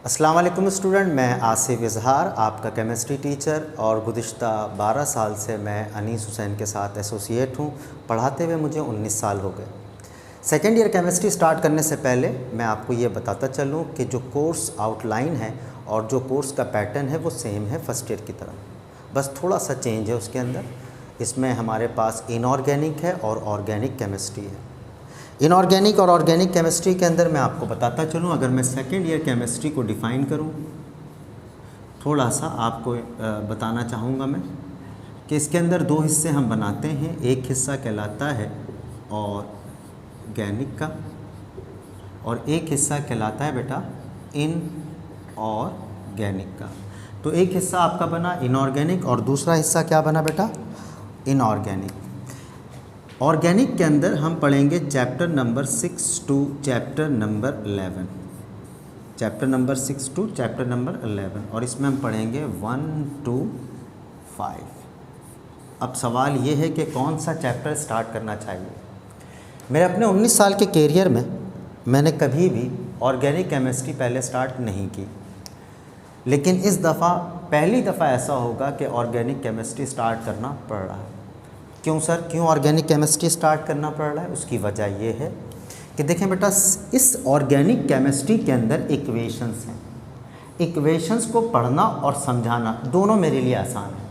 अस्सलाम वालेकुम स्टूडेंट, मैं आसिफ इजहार आपका केमिस्ट्री टीचर और गुज़िश्ता 12 साल से मैं अनीस हुसैन के साथ एसोसिएट हूँ। पढ़ाते हुए मुझे 19 साल हो गए। सेकेंड ईयर केमिस्ट्री स्टार्ट करने से पहले मैं आपको ये बताता चलूँ कि जो कोर्स आउटलाइन है और जो कोर्स का पैटर्न है वो सेम है फर्स्ट ईयर की तरह, बस थोड़ा सा चेंज है उसके अंदर। इसमें हमारे पास इनऑर्गेनिक है और ऑर्गेनिक केमिस्ट्री है। इनऑर्गेनिक और ऑर्गेनिक केमिस्ट्री के अंदर मैं आपको बताता चलूँ, अगर मैं सेकेंड ईयर केमिस्ट्री को डिफ़ाइन करूँ, थोड़ा सा आपको बताना चाहूँगा मैं कि इसके अंदर दो हिस्से हम बनाते हैं। एक हिस्सा कहलाता है ऑर्गेनिक का और एक हिस्सा कहलाता है बेटा इनऑर्गेनिक का। तो एक हिस्सा आपका बना इनऑर्गेनिक और दूसरा हिस्सा क्या बना बेटा? इनऑर्गेनिक। ऑर्गेनिक के अंदर हम पढ़ेंगे chapter number 6 to chapter number 11, chapter number 6 to chapter number 11, और इसमें हम पढ़ेंगे 1 to 5। अब सवाल ये है कि कौन सा चैप्टर स्टार्ट करना चाहिए। मेरे अपने 19 साल के कैरियर में मैंने कभी भी ऑर्गेनिक केमिस्ट्री पहले स्टार्ट नहीं की, लेकिन इस दफ़ा पहली दफ़ा ऐसा होगा कि ऑर्गेनिक केमिस्ट्री स्टार्ट करना पड़ रहा है। क्यों सर, क्यों ऑर्गेनिक केमिस्ट्री स्टार्ट करना पड़ रहा है? उसकी वजह ये है कि देखें बेटा, इस ऑर्गेनिक केमिस्ट्री के अंदर इक्वेशंस हैं। इक्वेशंस को पढ़ना और समझाना दोनों मेरे लिए आसान है,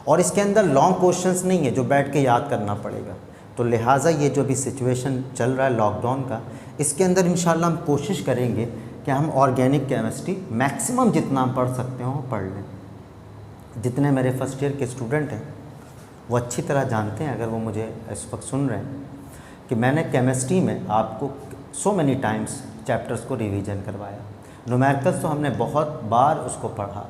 और इसके अंदर लॉन्ग क्वेश्चंस नहीं है जो बैठ के याद करना पड़ेगा। तो लिहाजा ये जो भी सिचुएशन चल रहा है लॉकडाउन का, इसके अंदर इंशाल्लाह हम कोशिश करेंगे कि हम ऑर्गेनिक केमिस्ट्री मैक्सिमम जितना हम पढ़ सकते हो पढ़ लें। जितने मेरे फर्स्ट ईयर के स्टूडेंट हैं वो अच्छी तरह जानते हैं, अगर वो मुझे इस वक्त सुन रहे हैं, कि मैंने केमिस्ट्री में आपको सो मैनी टाइम्स चैप्टर्स को रिवीजन करवाया। न्यूमेरिकल्स तो हमने बहुत बार उसको पढ़ा,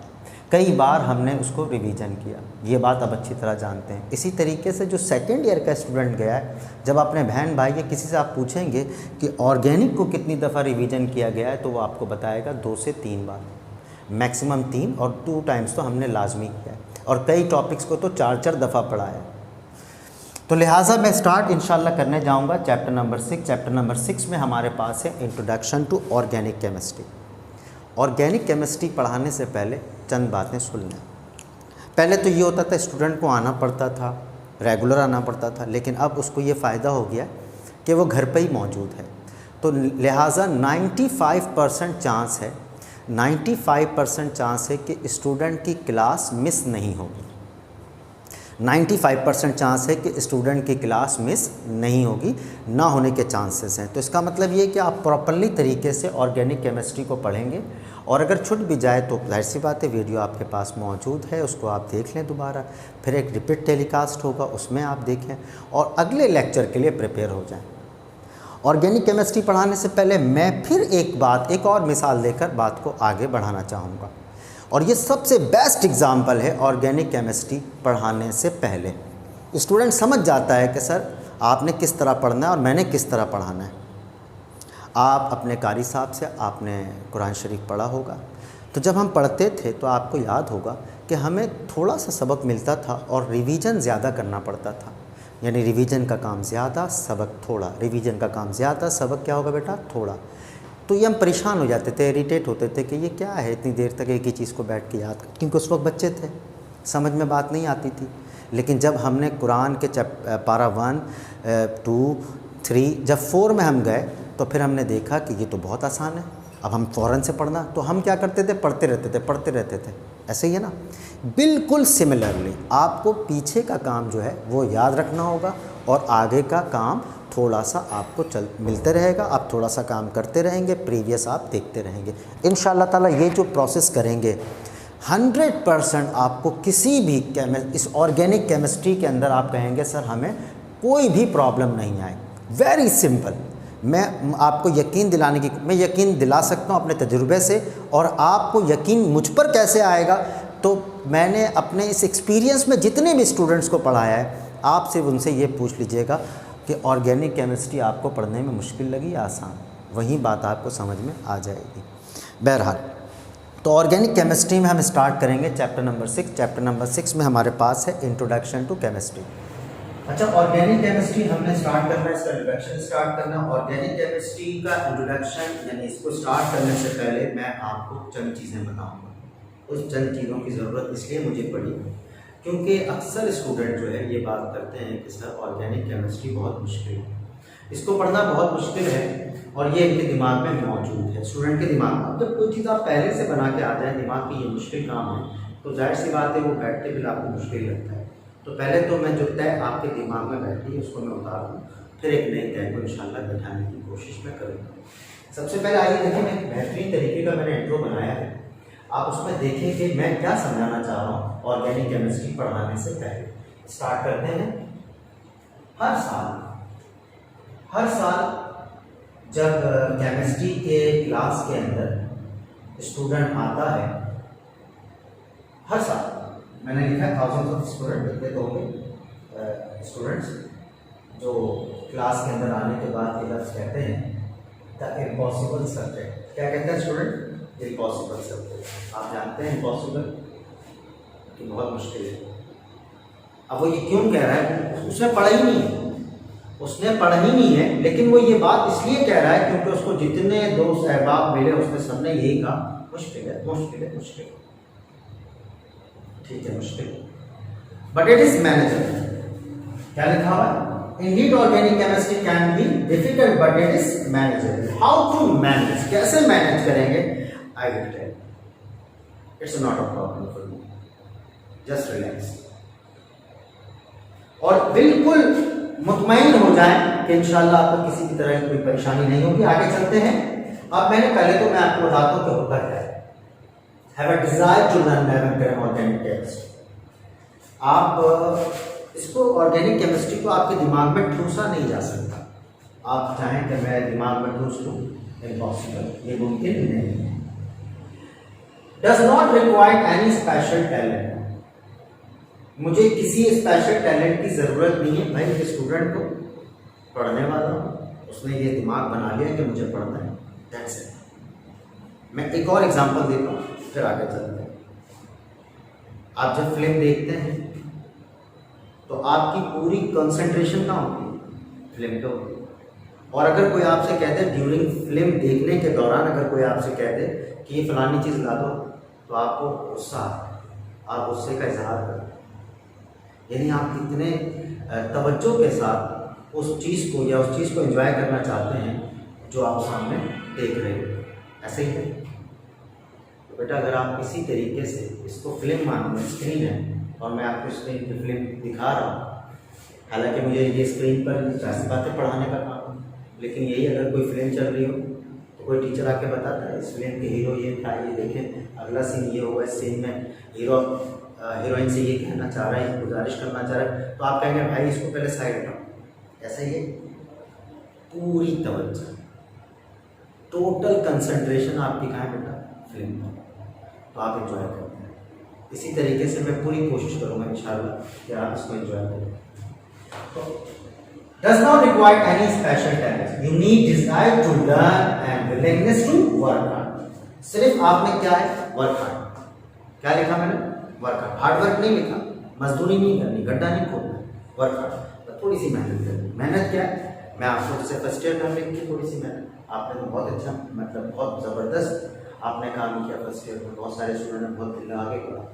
कई बार हमने उसको रिवीजन किया, ये बात अब अच्छी तरह जानते हैं। इसी तरीके से जो सेकेंड ईयर का स्टूडेंट गया है, जब अपने बहन भाई या किसी से आप पूछेंगे कि ऑर्गेनिक को कितनी दफ़ा रिवीजन किया गया है, तो वो आपको बताएगा 2 से 3 बार, मैक्सिमम 3, और 2 टाइम्स तो हमने लाजमी किया है, और कई टॉपिक्स को तो 4-4 दफ़ा पढ़ा है। तो लिहाजा मैं स्टार्ट इंशाल्लाह करने जाऊंगा चैप्टर नंबर 6। चैप्टर नंबर 6 में हमारे पास है introduction to organic chemistry. Organic chemistry पढ़ाने से पहले चंद बातें सुन लें। पहले तो ये होता था स्टूडेंट को आना पड़ता था, रेगुलर आना पड़ता था, लेकिन अब उसको ये फ़ायदा हो गया कि वो घर पर ही मौजूद है। तो लिहाजा 95% चांस है, 95% चांस है कि स्टूडेंट की क्लास मिस नहीं होगी। 95% चांस है कि स्टूडेंट की क्लास मिस नहीं होगी, ना होने के चांसेस हैं। तो इसका मतलब ये कि आप प्रॉपर्ली तरीके से ऑर्गेनिक केमिस्ट्री को पढ़ेंगे, और अगर छूट भी जाए तो जाहिर सी बात है वीडियो आपके पास मौजूद है, उसको आप देख लें दोबारा, फिर एक रिपीट टेलीकास्ट होगा उसमें आप देखें, और अगले लेक्चर के लिए प्रिपेयर हो जाएँ। ऑर्गेनिक केमिस्ट्री पढ़ाने से पहले मैं फिर एक और मिसाल देकर बात को आगे बढ़ाना चाहूँगा, और ये सबसे बेस्ट एग्जांपल है ऑर्गेनिक केमिस्ट्री पढ़ाने से पहले। स्टूडेंट समझ जाता है कि सर आपने किस तरह पढ़ना है और मैंने किस तरह पढ़ाना है। आप अपने कारी साहब से आपने कुरान शरीफ पढ़ा होगा, तो जब हम पढ़ते थे तो आपको याद होगा कि हमें थोड़ा सा सबक मिलता था और रिवीजन ज़्यादा करना पड़ता था, यानी रिवीजन का काम ज़्यादा सबक थोड़ा, रिवीजन का काम ज़्यादा सबक क्या होगा बेटा? थोड़ा। तो ये हम परेशान हो जाते थे, इरिटेट होते थे कि ये क्या है, इतनी देर तक एक ही चीज़ को बैठ के याद कर, क्योंकि उस वक्त बच्चे थे, समझ में बात नहीं आती थी। लेकिन जब हमने कुरान के पारा 1, 2, 3, जब 4 में हम गए तो फिर हमने देखा कि ये तो बहुत आसान है, अब हम फ़ौरन से पढ़ना। तो हम क्या करते थे? पढ़ते रहते थे। ऐसे ही है ना? बिल्कुल सिमिलरली आपको पीछे का काम जो है वो याद रखना होगा, और आगे का काम थोड़ा सा आपको मिलते रहेगा। आप थोड़ा सा काम करते रहेंगे, प्रीवियस आप देखते रहेंगे। इंशाअल्लाह ताला ये जो प्रोसेस करेंगे 100% आपको किसी भी इस ऑर्गेनिक केमिस्ट्री के अंदर आप कहेंगे सर हमें कोई भी प्रॉब्लम नहीं आए। Very simple. मैं आपको यकीन दिलाने की, मैं यकीन दिला सकता हूँ अपने तजुर्बे से, और आपको यकीन मुझ पर कैसे आएगा, तो मैंने अपने इस एक्सपीरियंस में जितने भी स्टूडेंट्स को पढ़ाया है, आप सिर्फ उनसे ये पूछ लीजिएगा कि ऑर्गेनिक केमिस्ट्री आपको पढ़ने में मुश्किल लगी या आसान, वही बात आपको समझ में आ जाएगी। बहरहाल, तो ऑर्गेनिक केमिस्ट्री में हम स्टार्ट करेंगे चैप्टर नंबर 6। चैप्टर नंबर 6 में हमारे पास है इंट्रोडक्शन टू केमिस्ट्री। अच्छा, ऑर्गेनिक केमिस्ट्री हमने स्टार्ट करना है, इसका इंट्रोडक्शन स्टार्ट करना। ऑर्गेनिक केमिस्ट्री का इंट्रोडक्शन यानी इसको स्टार्ट करने से पहले मैं आपको चंद चीज़ें बताऊंगा। उस चंद चीज़ों की ज़रूरत इसलिए मुझे पड़ी क्योंकि अक्सर स्टूडेंट जो है ये बात करते हैं कि सर ऑर्गेनिक केमिस्ट्री बहुत मुश्किल है, इसको पढ़ना बहुत मुश्किल है, और ये इनके दिमाग में मौजूद है, स्टूडेंट के दिमाग में। अब जब कोई चीज़ आप पहले से बना के आ जाए दिमाग की ये मुश्किल काम है, तो जाहिर सी बात है वो बैठते भी आपको मुश्किल लगता है। तो पहले तो मैं जो तय आपके दिमाग में बैठी है उसको मैं उतार दूँ, फिर एक नई तय को इंशाल्लाह बैठाने की कोशिश मैं करूँगा। सबसे पहले आइए देखिए, मैं एक बेहतरीन तरीके का मैंने इंट्रो बनाया है, आप उसमें देखें कि मैं क्या समझाना चाह रहा हूँ ऑर्गेनिक केमिस्ट्री पढ़ाने से पहले। स्टार्ट करते हैं। हर साल जब केमिस्ट्री के क्लास के अंदर स्टूडेंट आता है, हर साल मैंने लिखा है थाउजेंड्स ऑफ स्टूडेंट, लिखते तो होंगे स्टूडेंट्स जो क्लास के अंदर आने के बाद ये लफ्ज़ कहते हैं द इम्पॉसिबल सब्जेक्ट। क्या कहते हैं स्टूडेंट? Impossible subject. आप जानते हैं इम्पॉसिबल कि बहुत मुश्किल है। अब वो ये क्यों कह रहा है? उसने पढ़ा ही नहीं है, उसने पढ़ा ही नहीं है, लेकिन वो ये बात इसलिए कह रहा है क्योंकि उसको जितने दोस्त अहबाब मिले उसने सबने यही कहा मुश्किल है, मुश्किल है, मुश्किल। ठीक है, मुश्किल, बट इट इज मैनेजेबल। क्या लिखा हुआ है? Indeed, organic chemistry can be difficult, but it is manageable. How to manage? कैसे मैनेज करेंगे? I will tell you. It's not a problem for me. Just relax. और बिल्कुल मुतमईन हो जाए कि इंशाल्लाह आपको किसी भी तरह की कोई परेशानी नहीं होगी। आगे चलते हैं। अब मैंने पहले तो मैं आपको बताता हूँ कि होता क्या है। Have a desire to learn organic chemistry. आप इसको ऑर्गेनिक केमिस्ट्री को आपके दिमाग में ठूसा नहीं जा सकता। आप चाहें कि मैं दिमाग में ठूस लूँ, इम्पॉसिबल, ये मुमकिन ही नहीं। Does not require any special talent. मुझे किसी स्पेशल टैलेंट की ज़रूरत नहीं है। भाई एक स्टूडेंट को पढ़ने वाला हूँ, उसने ये दिमाग बना लिया कि मुझे पढ़ना है, दैट्स इट। मैं एक और एग्जांपल देता हूँ, फिर आगे चलते हैं। आप जब फिल्म देखते हैं तो आपकी पूरी कंसंट्रेशन कहाँ होती है? फिल्म पे होती है। और अगर कोई आपसे कह दे ड्यूरिंग फिल्म देखने के दौरान अगर कोई आपसे कह दे कि ये फलानी चीज़ ला दो, तो आपको गुस्सा, आप गुस्से का इजहार करें। यानी आप कितने तवज्जो के साथ उस चीज़ को या उस चीज़ को एंजॉय करना चाहते हैं जो आप सामने देख रहे हो। ऐसे ही है। तो बेटा अगर आप इसी तरीके से इसको फिल्म मानो, स्क्रीन है और मैं आपको स्क्रीन पर फिल्म दिखा रहा हूँ, हालांकि मुझे ये स्क्रीन पर ऐसी बातें पढ़ाने का काम है, लेकिन यही अगर कोई फिल्म चल रही हो तो कोई टीचर आके बताता है इस फिल्म के हीरो ये था, ये देखें अगला सीन ये होगा, इस सीन में हीरो हीरोइन से ये कहना चाह रहा है, गुजारिश करना चाह रहा है, तो आप कहेंगे भाई इसको पहले साइड हटाओ। ऐसा ही है, पूरी तवज्जो, टोटल कंसंट्रेशन आपकी कहाँ है बेटा? फिल्म में। तो आप एंजॉय करते हैं। इसी तरीके से मैं पूरी कोशिश करूँगा इंशाल्लाह कि आप इसको एंजॉय करें। तो does not require any special talent. You need desire to learn and willingness to work hard. सिर्फ आप में क्या है? Work hard. क्या लिखा मैंने? Work hard. हार्ड वर्क नहीं लिखा, मजदूरी नहीं करनी, गड्ढा नहीं खोदना, वर्क हार्ड। तो थोड़ी सी मेहनत करनी। मेहनत क्या है? मैं आपको जैसे फर्स्ट ईयर में लिखी थोड़ी सी मेहनत, आपने तो बहुत अच्छा, मतलब बहुत ज़बरदस्त आपने काम किया फर्स्ट ईयर में, बहुत सारे स्टूडेंट ने बहुत दिल आगे बढ़ा।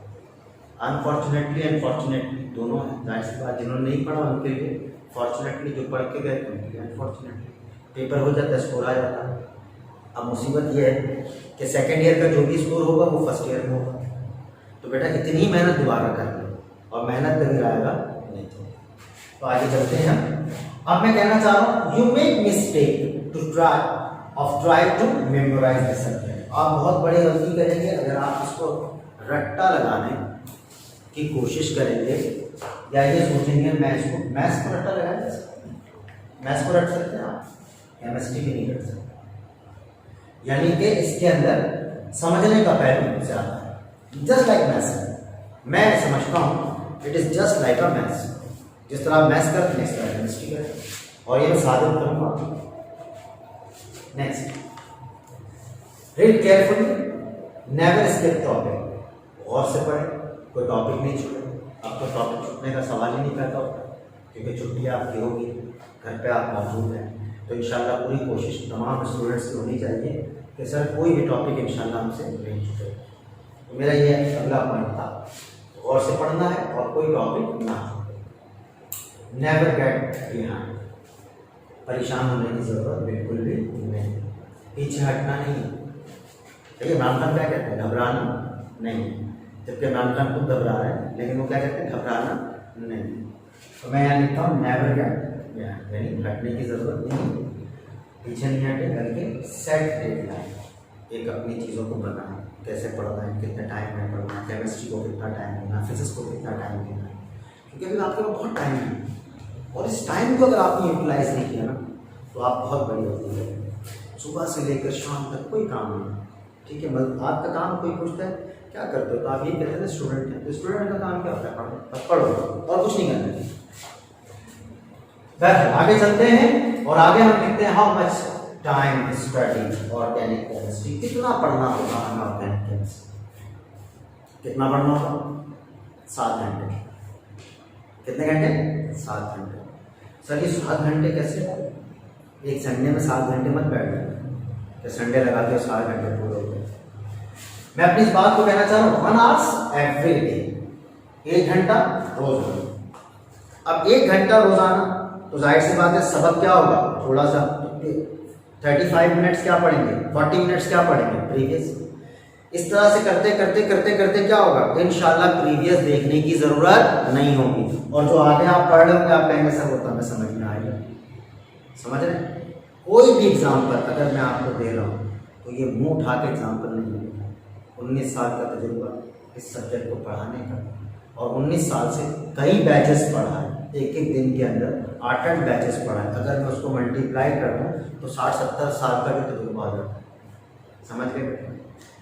अनफॉर्चुनेटली एंड फॉर्चुनेटली दोनों हैं, जाहिर सी बात, जिन्होंने नहीं पढ़ा उनके लिए फॉर्चुनेटली, जो पढ़ के गए उनके लिए अनफॉर्चुनेटली। पेपर हो जाता है, स्कोर आ जाता है। अब मुसीबत ये है कि सेकेंड ईयर का जो भी स्कोर होगा वो फर्स्ट ईयर में होगा। तो बेटा इतनी मेहनत दोबारा कर लो, और मेहनत कभी आएगा नहीं। तो आगे चलते हैं हम। अब मैं कहना चाह रहा हूँ, you make mistake to try to memorise the subject. आप बहुत बड़ी गलती करेंगे अगर आप इसको रट्टा लगाने की कोशिश करेंगे, या ये सोचेंगे मैं इसको मैथ्स को रट्टा लगाया, मैथ्स को रट सकते हैं आप, केमिस्ट्री भी नहीं रट सकते। यानी कि इसके अंदर समझने का पहलू ज़्यादा है। जस्ट लाइक मैथ्स, मैं समझता हूँ it is just like a maths. जिस तरह आप मैथ्स करते हैं इस तरह केमिस्ट्री करें, और ये मैं साबित करूँगा। Next, read carefully, never skip topic. गौर से पढ़ें, कोई टॉपिक नहीं छूटे। अब तो टॉपिक छूटने का सवाल ही नहीं पैदा होता। क्योंकि छुट्टी आपकी होगी, घर पे आप मौजूद हैं। तो इंशाल्लाह पूरी कोशिश तमाम स्टूडेंट्स की होनी चाहिए कि सर कोई भी टॉपिक इंशाल्लाह हमसे नहीं छूटे। तो मेरा ये अगला पॉइंट था, गौर से पढ़ना है और कोई टॉपिक ना छूटे। नेवर गेट बिहाइंड, परेशान होने की ज़रूरत बिल्कुल भी नहीं, पीछे हटना नहीं। देखिए इमरान खान क्या कहते हैं, घबराना नहीं, जबकि इमरान खान खुद घबरा रहे हैं, लेकिन वो क्या कहते हैं, घबराना नहीं। तो मैं यहाँ लिखता हूँ नेवर गेट बिहाइंड, यानी हटने की ज़रूरत नहीं, पीछे नहीं हटे, बल्कि सेट डेडलाइन, एक अपनी चीज़ों को बनाए, कैसे पढ़ना है, कितने टाइम में पढ़ना है, केमिस्ट्री को कितना टाइम देना, फिजिक्स को कितना टाइम देना है, क्योंकि अभी आपके पास बहुत टाइम है और इस टाइम को अगर आपने यूटिलाइज नहीं किया ना तो आप बहुत बड़ी होती है। सुबह से लेकर शाम तक कोई काम नहीं, ठीक है। मतलब आपका काम कोई पूछता है क्या करते हो, तो आप ये कहते हैं स्टूडेंट हैं, तो स्टूडेंट का काम क्या होता है, पढ़ो, पढ़ो और कुछ नहीं करना। आगे चलते हैं और आगे हम लिखते हैं how much time study organic chemistry, कितना पढ़ना होगा हमें ऑर्गेनिक केमिस्ट्री, कितना पढ़ना होगा, 7 घंटे। कितने घंटे, 7 घंटे। सर ये 7 घंटे कैसे, एक संडे में 7 घंटे मत बैठ जाए कि संडे लगा के 7 घंटे पूरे हो गए। मैं अपनी इस बात को कहना चाह रहा हूँ 1 आवर एवरी डे, 1 घंटा रोज। अब 1 घंटा रोजाना, तो जाहिर सी बात है सबक क्या होगा, थोड़ा सा 35 मिनट्स क्या पढ़ेंगे, 40 मिनट्स क्या पढ़ेंगे, प्रीवियस। इस तरह से करते करते करते करते क्या होगा, तो इंशाल्लाह प्रीवियस देखने की जरूरत नहीं होगी, और जो आगे आप पढ़ रहे होंगे आप कहेंगे सर वो तो हमें समझ में आएगा। समझ रहे हैं, कोई भी एग्जाम्पल अगर मैं आपको दे रहा हूँ तो ये मुंह उठा के एग्जाम्पल नहीं मिलेगा। 19 साल का तजुर्बा इस सब्जेक्ट को पढ़ाने का, और 19 साल से कई बैचेस पढ़ा है, एक दिन के अंदर 8-8 बैचेस पढ़ा है। अगर मैं उसको मल्टीप्लाई कर दूँ तो 60-70 साल का भी तजुर्बा हो जाता है। समझ गए।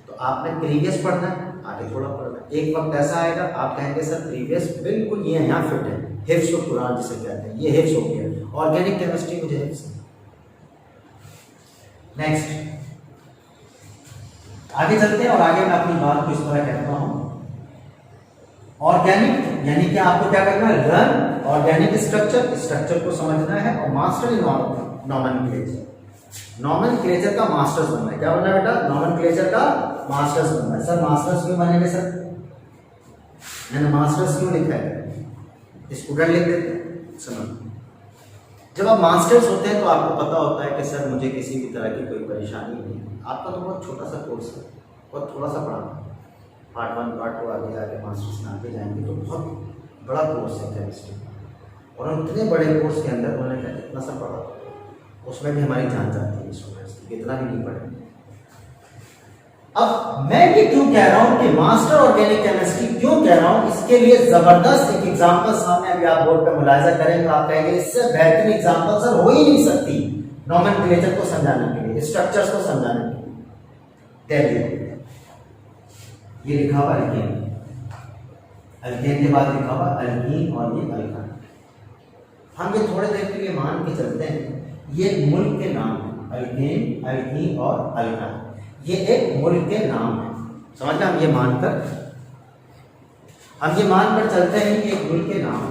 तो आपने प्रीवियस पढ़ना है, आगे थोड़ा पढ़ना है। एक वक्त ऐसा आएगा आप कहेंगे सर प्रीवियस बिल्कुल ये यहाँ फिट है, हिफ्स और कुरान जिसे कहते हैं, ये हिफ्स हो गया, ऑर्गेनिक केमिस्ट्री मुझे हिफ्स है। नेक्स्ट आगे चलते हैं और आगे मैं अपनी बात को इस तरह कहता हूँ, ऑर्गेनिक यानी कि आपको क्या करना है, लर्न ऑर्गेनिक स्ट्रक्चर को समझना है और मास्टर इन नॉमेनक्लेचर, नॉमेनक्लेचर का मास्टर्स बनना है। क्या बनना है बेटा, नॉमेनक्लेचर का मास्टर्स बनना है। सर मास्टर्स क्यों बनेंगे सर, मैंने मास्टर्स क्यों लिखा है, स्टूडेंट लिख देते हैं। सुनो, जब आप मास्टर्स होते हैं तो आपको पता होता है कि सर मुझे किसी भी तरह की कोई परेशानी नहीं है। आपका तो बहुत छोटा सा कोर्स है, बहुत थोड़ा सा पढ़ाना, पार्ट 1 पार्ट 2 आगे जाके मास्टर्स में आगे जाएंगे तो बहुत बड़ा कोर्स है केमिस्ट्री, और उतने बड़े कोर्स के अंदर उन्होंने क्या कितना सा पढ़ा, उसमें भी हमारी जान जाती है स्टूडेंट्स की, कितना भी नहीं पढ़े। अब मैं ये क्यों कह रहा हूं कि मास्टर ऑर्गेनिक केमिस्ट्री क्यों कह रहा हूं, इसके लिए जबरदस्त एक एग्जांपल सामने अभी आप बोर्ड पे मुलाहिजा करेंगे, आप कहेंगे इससे बेहतरीन एग्जांपल सर हो ही नहीं सकती नॉमेनक्लेचर को समझाने के लिए, स्ट्रक्चर्स को समझाने के लिए। देखिए ये लिखा हुआ अल्केन, अल्केन के बाद लिखा हुआ अल्कीन और ये अल्कान। हम ये थोड़े देर के लिए मान के चलते हैं ये मुल्क के नाम है, अल्केन, अल्कीन और अल्कान, ये एक मुल्क के नाम है। समझ गए, हम ये मानकर चलते हैं कि एक मुल्क के नाम है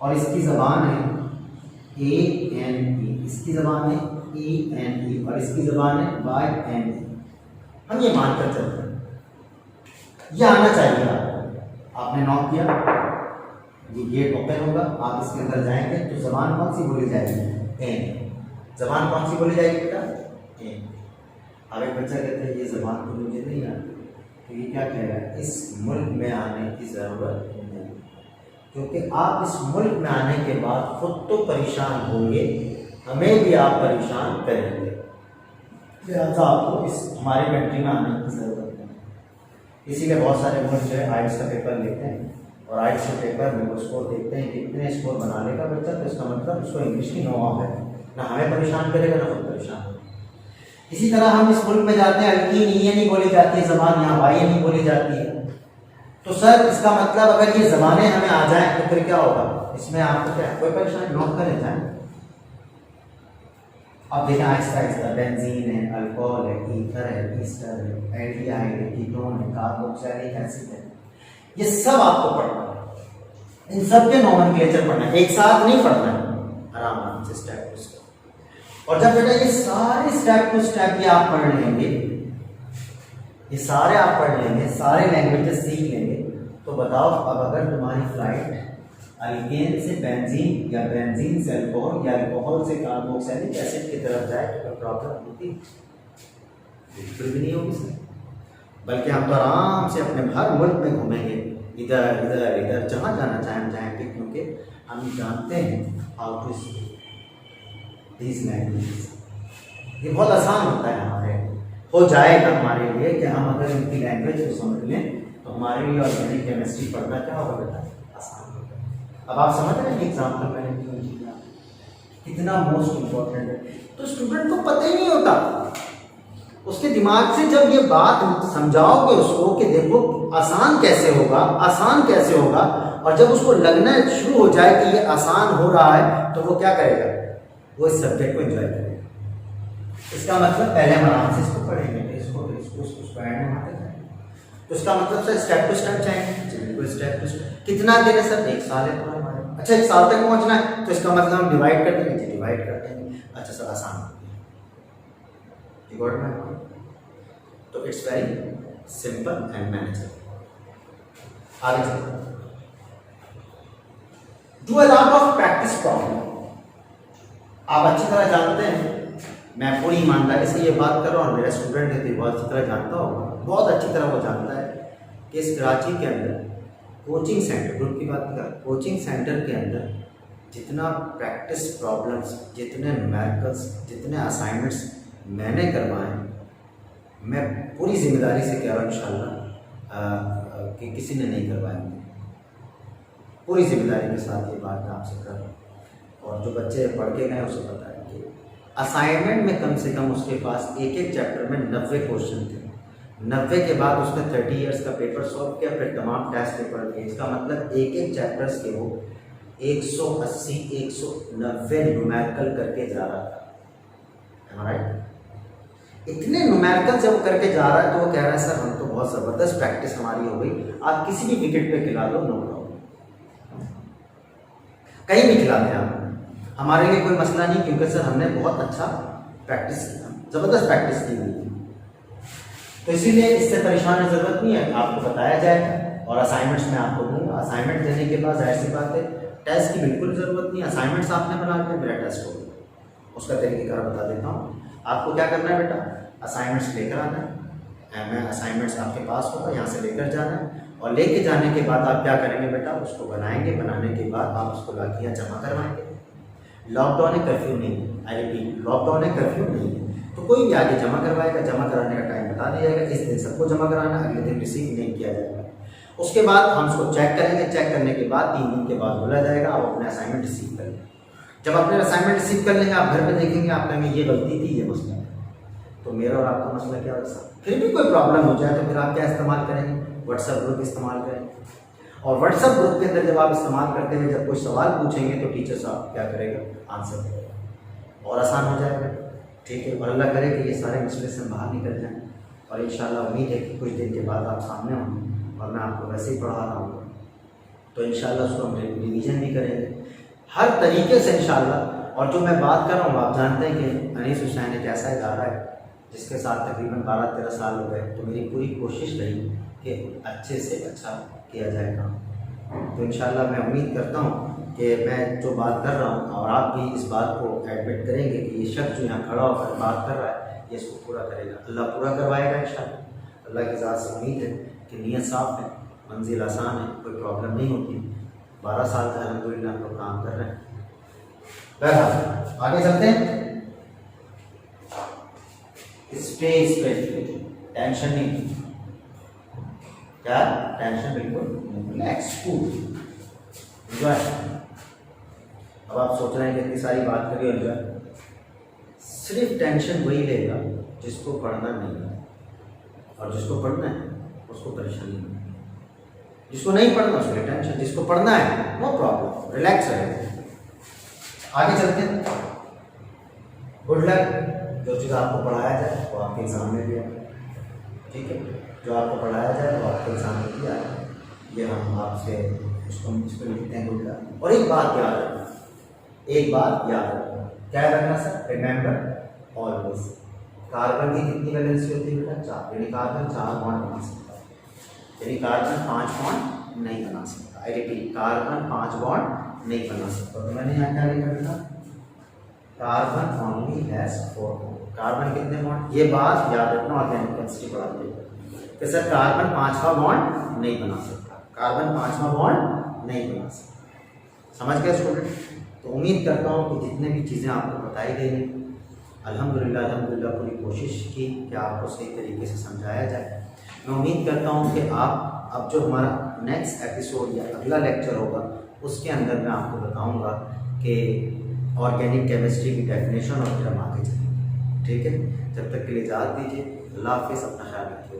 और इसकी जबान है ANE, इसकी जबान है ENE और इसकी जबान है YNE। हम ये मानकर चलते हैं, ये आना चाहिए आपको। आपने नॉक किया, ये गेट ओपन होगा, आप इसके अंदर जाएंगे तो जबान कौन सी बोली जाएगी, एन। जबान कौन सी बोली जाएगी बेटा, एन। अब एक बच्चा कहते हैं ये जबान तो मुझे नहीं आती, तो ये क्या कह रहा है, इस मुल्क में आने की जरूरत नहीं, क्योंकि आप इस मुल्क में आने के बाद खुद तो परेशान होंगे, हमें भी आप परेशान करेंगे, लिहाजा आपको इस हमारी कंट्री में आने की जरूरत नहीं। इसीलिए बहुत सारे मुल्क जो है आइट्स का पेपर लेते हैं और आइट्स के पेपर में वो स्कोर देखते हैं कि इतने स्कोर बना लेगा बच्चा, तो इसका मतलब उसको इंग्लिश की नो ऑफ है, ना हमें परेशान करेगा ना खुद परेशान होगा। इसी तरह हम इस मुल्क में जाते हैं, अल्कीन ये नहीं बोली जाती है जबान, यहाँ वाई नहीं बोली जाती है, तो सर इसका मतलब अगर ये जबानें हमें आ जाए तो फिर क्या होगा, इसमें आपको क्या कोई परेशानी, नोट कर लेता है। अब देखें आहिस्ता आहिस्ता, बेंजीन है, अल्कोहल है, ईथर है, ईस्टर है, एल्डिहाइड है, कीटोन है, कार्बोक्सिलिक एसिड है, ये सब आपको पढ़ना है। इन सब के नोमेनक्लेचर पढ़ना है, एक साथ नहीं पढ़ना है, आराम आराम से स्टेप टू स्टेप। और जब बेटा ये सारे स्टेप टू स्टेप ये आप पढ़ लेंगे, ये सारे आप पढ़ लेंगे, सारे लैंग्वेजेस सीख लेंगे, तो बताओ अब अगर तुम्हारी फ्लाइट अल्केन से बेंजीन या बेंजीन से अल्कोहल या अल्कोहल से कार्बोक्सिलिक एसिड की तरफ जाए तो कोई प्रॉब्लम होती? बिल्कुल भी नहीं होगी सर। बल्कि हम तो आराम से अपने हर मुल्क में घूमेंगे, इधर इधर इधर जहाँ जाना चाहें जाएंगे, क्योंकि हम जानते हैं how to speak these languages. ये बहुत आसान होता है, हमारे हो जाएगा हमारे लिए कि हम अगर इनकी लैंग्वेज को समझ लें तो हमारे लिए ऑर्गेनिक केमिस्ट्री पढ़ना क्या होगा बेटा, आसान होगा। अब आप समझ रहे हैं एग्जाम्पल मैंने क्यों किया, कितना मोस्ट इम्पोर्टेंट है। तो स्टूडेंट को पता ही नहीं होता, उसके दिमाग से जब ये बात समझाओगे उसको कि देखो आसान कैसे होगा, आसान कैसे होगा, और जब उसको लगना शुरू हो जाए कि ये आसान हो रहा है, तो वो क्या करेगा, वो इस सब्जेक्ट को एंजॉय करेगा। इसका मतलब पहले हम आराम से इसको पढ़ेंगे, इसको ऐड में आते जाएंगे, तो इसका मतलब सर स्टेप टू स्टेप जाएंगे, स्टेप टू स्टेप। कितना दिन है सर, 1 साल है पूरा हमारे। अच्छा 1 साल तक पहुंचना है, तो इसका मतलब हम डिवाइड कर देंगे, डिवाइड कर देंगे। अच्छा सर आसान हो गया, तो it's very simple and manageable. आगे चलते हैं, do a lot of practice problem. आप अच्छी तरह जानते हैं, मैं पूरी ईमानदारी से ये बात कर रहा हूँ, मेरा स्टूडेंट है तो बहुत अच्छी तरह जानता होगा, बहुत अच्छी तरह वो जानता है कि इस कराची के अंदर कोचिंग सेंटर, ग्रुप की बात कर, कोचिंग सेंटर के अंदर जितना प्रैक्टिस प्रॉब्लम्स, जितने न्यूमेरिकल्स, जितने असाइनमेंट्स मैंने करवाए, मैं पूरी जिम्मेदारी से कह रहा हूँ इंशाल्लाह कि किसी ने नहीं करवाए। पूरी जिम्मेदारी के साथ ये बात मैं आपसे कर रहा हूँ, और जो बच्चे पढ़ के गए उसे पता है कि असाइनमेंट में कम से कम उसके पास एक एक चैप्टर में 90 क्वेश्चन थे। 90 के बाद उसने 30 इयर्स का पेपर सॉल्व किया, फिर तमाम टेस्ट पेपर दिए। इसका मतलब एक एक चैप्टर्स के वो 180 190 न्यूमेरिकल करके जा रहा था, राइट। इतने न्यूमेरिकल जब करके जा रहा है तो वो कह रहा है सर हम तो बहुत ज़बरदस्त प्रैक्टिस हमारी हो गई, आप किसी भी विकेट पे खिला दो, नो प्रॉब्लम, कहीं भी खिलाते हैं आप, हमारे लिए कोई मसला नहीं, क्योंकि सर हमने बहुत अच्छा प्रैक्टिस किया, ज़बरदस्त प्रैक्टिस की हुई है। तो इसीलिए इससे परेशान होने की ज़रूरत नहीं है, आपको बताया जाएगा और असाइनमेंट्स मैं आपको दूंगा। असाइनमेंट देने के बाद जाहिर सी बात है टेस्ट की बिल्कुल ज़रूरत नहीं है, असाइनमेंट्स आपने बना के मेरा टेस्ट होगा, उसका तरीक़ेकार बता देता हूँ। आपको क्या करना है बेटा, असाइनमेंट्स लेकर आना है, मैं असाइनमेंट्स आपके पास होगा, यहाँ से लेकर जाना है, और लेके जाने के बाद आप क्या करेंगे बेटा, उसको बनाएंगे, बनाने के बाद आप उसको लाके जमा करवाएंगे। लॉकडाउन है, कर्फ्यू नहीं है, आई रिपीट लॉकडाउन है, कर्फ्यू नहीं है, तो कोई भी आगे जमा करवाएगा, जमा कराने का टाइम बता दिया जाएगा, इस दिन सबको जमा कराना, अगले दिन रिसीव नहीं किया जाएगा। उसके बाद हम उसको चेक करेंगे, चेक करने के बाद 3 दिन के बाद बोला जाएगा आप अपने असाइनमेंट रिसीव करेंगे। जब अपने असाइनमेंट रिसीव कर लेंगे, आप घर पे देखेंगे, आप कहेंगे ये गलती थी, ये मसला है, तो मेरा और आपका मसला क्या होगा। फिर भी कोई प्रॉब्लम हो जाए तो फिर आप क्या इस्तेमाल करेंगे, व्हाट्सएप ग्रुप इस्तेमाल करेंगे, और व्हाट्सएप ग्रुप के अंदर जब आप इस्तेमाल करते हैं, जब कोई सवाल पूछेंगे तो टीचर साहब क्या करेगा, आंसर करेगा, और आसान हो जाएगा, ठीक है। और अल्लाह करे कि ये सारे मसले से बाहर निकल जाएँ, और इंशाल्लाह उम्मीद है कि कुछ दिन के बाद आप सामने होंगे और मैं आपको वैसे ही पढ़ा रहा हूँ, तो इंशाल्लाह उसको हम रिवीजन भी करेंगे हर तरीके से इंशाल्लाह। और जो मैं बात कर रहा हूँ, आप जानते हैं कि अनीस हुसैन एक ऐसा इदारा है जिसके साथ तकरीबन 12-13 साल हो गए, तो मेरी पूरी कोशिश रही कि अच्छे से अच्छा किया जाए काम। तो इंशाल्लाह मैं उम्मीद करता हूँ कि मैं जो बात कर रहा हूँ, और आप भी इस बात को एडमिट करेंगे कि ये शख्स जो यहाँ खड़ा होकर बात कर रहा है, ये इसको पूरा करेगा, अल्लाह पूरा करवाएगा इंशाल्लाह। अल्लाह की ज़ात से उम्मीद है कि नीयत साफ़ है, मंजिल आसान है, कोई प्रॉब्लम नहीं होती। 12 साल से अल्हम्दुलिल्लाह हम लोग काम कर रहे हैं। बहरहाल आगे चलते हैं। स्पेस पे टेंशन नहीं, क्या टेंशन बिल्कुल रिलैक्स कूल एंजॉय। अब आप सोच रहे हैं कि इतनी सारी बात करिए एंजॉय, सिर्फ टेंशन वही लेगा जिसको पढ़ना नहीं है, और जिसको पढ़ना है उसको परेशानी नहीं है, जिसको नहीं पढ़ना उसके लिए टेंशन, जिसको पढ़ना है नो प्रॉब्लम, रिलैक्स रहेगा। आगे चलते हैं। गुड लक, जो चीज़ आपको पढ़ाया जाए वो आपके एग्ज़ाम में भी है, ठीक है, जो आपको पढ़ाया जाए वो आपके एग्ज़ाम में भी आए, ये हम आपसे इसको लिखते हैं गुड लक। और एक बात याद रखना, क्या रखना सर, रिमेंबर ऑलवेज, कार्बन की कितनी वैलेंसी होती है बेटा, 4, यानी कार्बन 4 बॉन्ड बना सकता है, यानी कार्बन 5 बॉन्ड नहीं बना सकता। आई रिपीट, कार्बन 5 बॉन्ड नहीं बना सकता। तो मैंने यहाँ क्या लिखा बेटा, carbon only has 4 bond. Carbon कितने बॉन्ड, ये बात याद रखना ऑर्गेनिक केमिस्ट्री पढ़ाते हैं कि सर कार्बन 5वां बॉन्ड नहीं बना सकता, कार्बन 5वां बॉन्ड नहीं बना सकता। समझ गए स्टूडेंट? तो उम्मीद करता हूँ कि जितने भी चीज़ें आपको बताई गई अल्हम्दुलिल्लाह पूरी कोशिश की कि आपको सही तरीके से समझाया जाए। मैं उम्मीद करता हूँ कि आप अब जो हमारा नेक्स्ट एपिसोड या अगला लेक्चर होगा उसके अंदर मैं आपको बताऊँगा कि ऑर्गेनिक केमिस्ट्री की डेफिनेशन और फिर हम आगे चलेंगे। ठीक है, जब तक के लिए इजाज़त दीजिए। अल्लाह हाफ़िज़, अपना ख्याल रखिए।